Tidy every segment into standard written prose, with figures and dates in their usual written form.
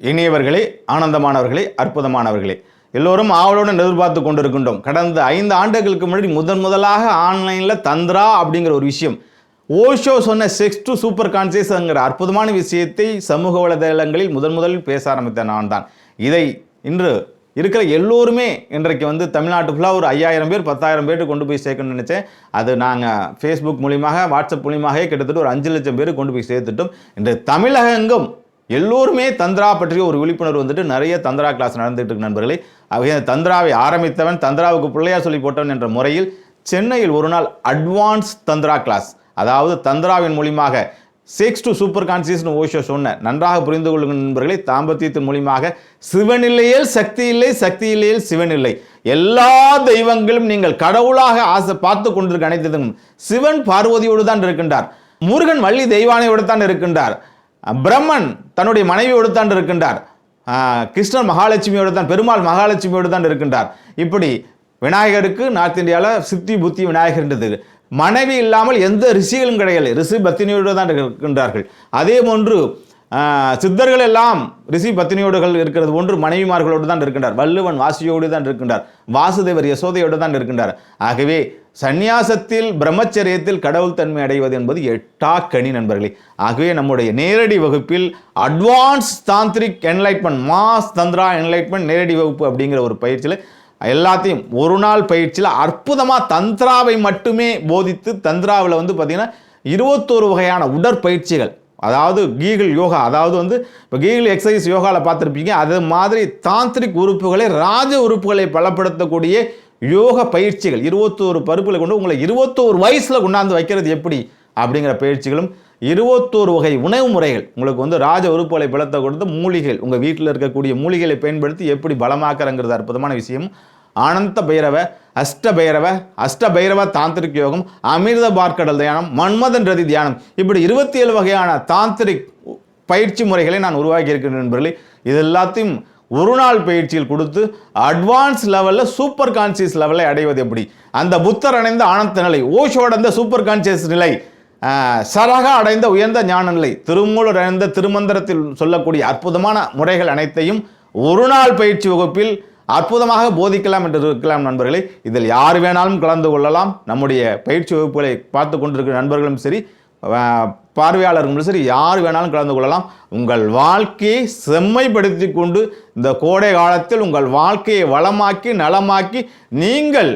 இனியவர்களே, ஆனந்தமானவர்களே, அற்புதமானவர்களே, எல்லோரும் ஆவலுடன் எதிர்பார்த்து கொண்டிருக்கின்றோம். கடந்த 5 ஆண்டுகளுக்கு முன்னாடி முதலாக ஆன்லைனில் தந்திரா அப்படிங்கிற ஒரு விஷயம், ஓஷோ சொன்ன செக்ஸ் டு சூப்பர் கான்சியஸ்ங்கிற அற்புதமான விஷயத்தை சமூக வலைதளங்களில் முதலில் பேச ஆரம்பித்த நான் தான். இதை இன்று இருக்கிற எல்லோருமே இன்றைக்கு தமிழ்நாட்டு ஃபுல்லாக ஒரு 5000 பேர் 10,000 பேருக்கு கொண்டு போய் சேர்க்கணும்னு நினச்சேன். அது நாங்கள் ஃபேஸ்புக் மூலியமாக, வாட்ஸ்அப் மூலியமாகவே கிட்டத்தட்ட ஒரு 5 லட்சம் பேருக்கு கொண்டு போய் சேர்த்துட்டோம். இன்று தமிழகெங்கும் எல்லோருமே தந்திரா பற்றிய ஒரு விழிப்புணர்வு நிறைய தந்திரா கிளாஸ் நடந்துட்டு இருக்கு நண்பர்களே. தந்திராவை ஆரம்பித்தவன் தந்திராவுக்கு பிள்ளையா சொல்லி போட்டவன் என்ற முறையில் சென்னையில் ஒரு நாள் அட்வான்ஸ் தந்திரா கிளாஸ், அதாவது தந்திராவின் மூலியமாக செக்ஸ் டு சூப்பர் கான்சியஸ்னு ஓஷோ சொன்ன, நன்றாக புரிந்து கொள்ளுங்கள் நண்பர்களே, தாம்பத்தியத்தின் மூலியமாக சிவனில்லையேல் சக்தி இல்லை, சக்தி இல்லையேல் சிவன் இல்லை, எல்லா தெய்வங்களும் நீங்கள் கடவுளாக ஆசை பார்த்து கொண்டிருக்க அனைத்தும் சிவன் பார்வதியோடு தான் இருக்கின்றார், முருகன் வள்ளி தெய்வானையோடு தான் இருக்கின்றார், பிரம்மன் தன்னுடைய மனைவியோடு தான் இருக்கின்றார், கிருஷ்ணன் மகாலட்சுமியோடு தான், பெருமாள் மகாலட்சுமியோடு தான் இருக்கின்றார். இப்படி விநாயகருக்கு நார்த் இந்தியாவில் சித்தி புத்தி விநாயகர்ன்றது, மனைவி இல்லாமல் எந்த ரிஷிகளும் கிடையாது, ரிஷி பத்தினியோடு தான் இருக்கின்றார்கள். அதே போன்று சித்தர்கள் எல்லாம் ரிஷி பத்தினியோடுகள் இருக்கிறது போன்று மனைவிமார்களோடு தான் இருக்கின்றார், வள்ளுவன் வாசியோடு தான் இருக்கின்றார், வாசுதேவர் யசோதையோடு தான் இருக்கின்றார். ஆகவே சந்நியாசத்தில் பிரம்மச்சரியத்தில் கடவுள் தன்மை அடைவது என்பது எட்டாக்கனி நண்பர்களே. ஆகவே நம்முடைய நேரடி வகுப்பில் advance tantric enlightenment, mass tantra enlightenment நேரடி வகுப்பு அப்படிங்கிற ஒரு பயிற்சியில் எல்லாத்தையும் ஒரு நாள் பயிற்சியில் அற்புதமாக தந்திராவை மட்டுமே போதித்து, தந்திராவில் பார்த்தீங்கன்னா 21 வகையான உடற்பயிற்சிகள், அதாவது கீகிள் யோகா, அதாவது இப்போ கீகிள் எக்ஸசைஸ் யோகாவில் பார்த்துருப்பீங்க, அது மாதிரி தாந்திரிக் உறுப்புகளை, ராஜ உறுப்புகளை பலப்படுத்தக்கூடிய யோக பயிற்சிகள் 21 பருப்புகளை கொண்டு உங்களை 21 வயசில் கொண்டாந்து வைக்கிறது எப்படி அப்படிங்கிற பயிற்சிகளும், 21 வகை உணவு முறைகள், உங்களுக்கு ராஜ உறுப்புகளை பலத்தை கொடுத்து மூலிகைகள், உங்கள் வீட்டில் இருக்கக்கூடிய மூலிகைகளை பயன்படுத்தி எப்படி பலமாக்குறங்கிறது அற்புதமான விஷயம். ஆனந்த பைரவ, அஷ்ட பைரவ தாந்திரிக் யோகம், அமிர்த பார்க்கடல் தியானம், மன்மதன் ரதி தியானம், இப்படி 27 வகையான தாந்திரிக் பயிற்சி முறைகளை நான் உருவாக்கி இருக்கிறேன் நண்பர்களே. இது எல்லாத்தையும் ஒரு நாள் பயிற்சியில் கொடுத்து அட்வான்ஸ் லெவலில் சூப்பர் கான்சியஸ் லெவலை அடைவது எப்படி, அந்த புத்தர் அடைந்த ஆனந்த நிலை, ஓஷோ அடைந்த சூப்பர் கான்சியஸ் நிலை, சரகா அடைந்த உயர்ந்த ஞான நிலை, திருமூலர் அடைந்த திருமந்திரத்தில் சொல்லக்கூடிய அற்புதமான முறைகள் அனைத்தையும் ஒரு நாள் பயிற்சி வகுப்பில் அற்புதமாக போதிக்கலாம் என்று இருக்கலாம் நண்பர்களே. இதில் யார் வேணாலும் கலந்து கொள்ளலாம். நம்முடைய பயிற்சி வகுப்புகளை பார்த்து கொண்டிருக்கிற நண்பர்களும் சரி, பார்வையாளர்களும் சரி, யார் வேணாலும் கலந்து கொள்ளலாம். உங்கள் வாழ்க்கையை செம்மைப்படுத்தி கொண்டு இந்த கோடை காலத்தில் உங்கள் வாழ்க்கையை வளமாக்கி நலமாக்கி, நீங்கள்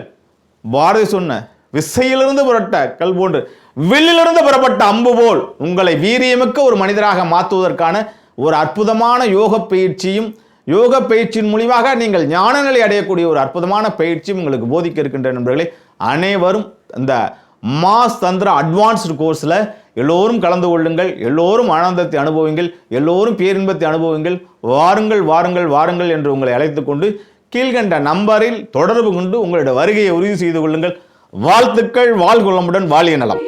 பாரதி சொன்ன விசையிலிருந்து புரட்ட கல் போன்று வில்லிலிருந்து புறப்பட்ட அம்பு போல் உங்களை வீரியமிக்க ஒரு மனிதராக மாற்றுவதற்கான ஒரு அற்புதமான யோக பயிற்சியும், யோக பயிற்சியின் மூலியமாக நீங்கள் ஞான நிலை அடையக்கூடிய ஒரு அற்புதமான பயிற்சியும் உங்களுக்கு போதிக்க இருக்கின்ற நண்பர்களே. அனைவரும் இந்த மாஸ் தந்திரா அட்வான்ஸ்டு கோர்ஸில் எல்லோரும் கலந்து கொள்ளுங்கள், எல்லோரும் ஆனந்தத்தை அனுபவிங்கள், எல்லோரும் பேரின்பத்தை அனுபவிங்கள். வாருங்கள் வாருங்கள் வாருங்கள் என்று உங்களை அழைத்து கொண்டு கீழ்கண்ட நம்பரில் தொடர்பு கொண்டு உங்களுடைய வருகையை உறுதி செய்து கொள்ளுங்கள். வாழ்த்துக்கள், வாழ்குளமுடன், வாழிய நலம்.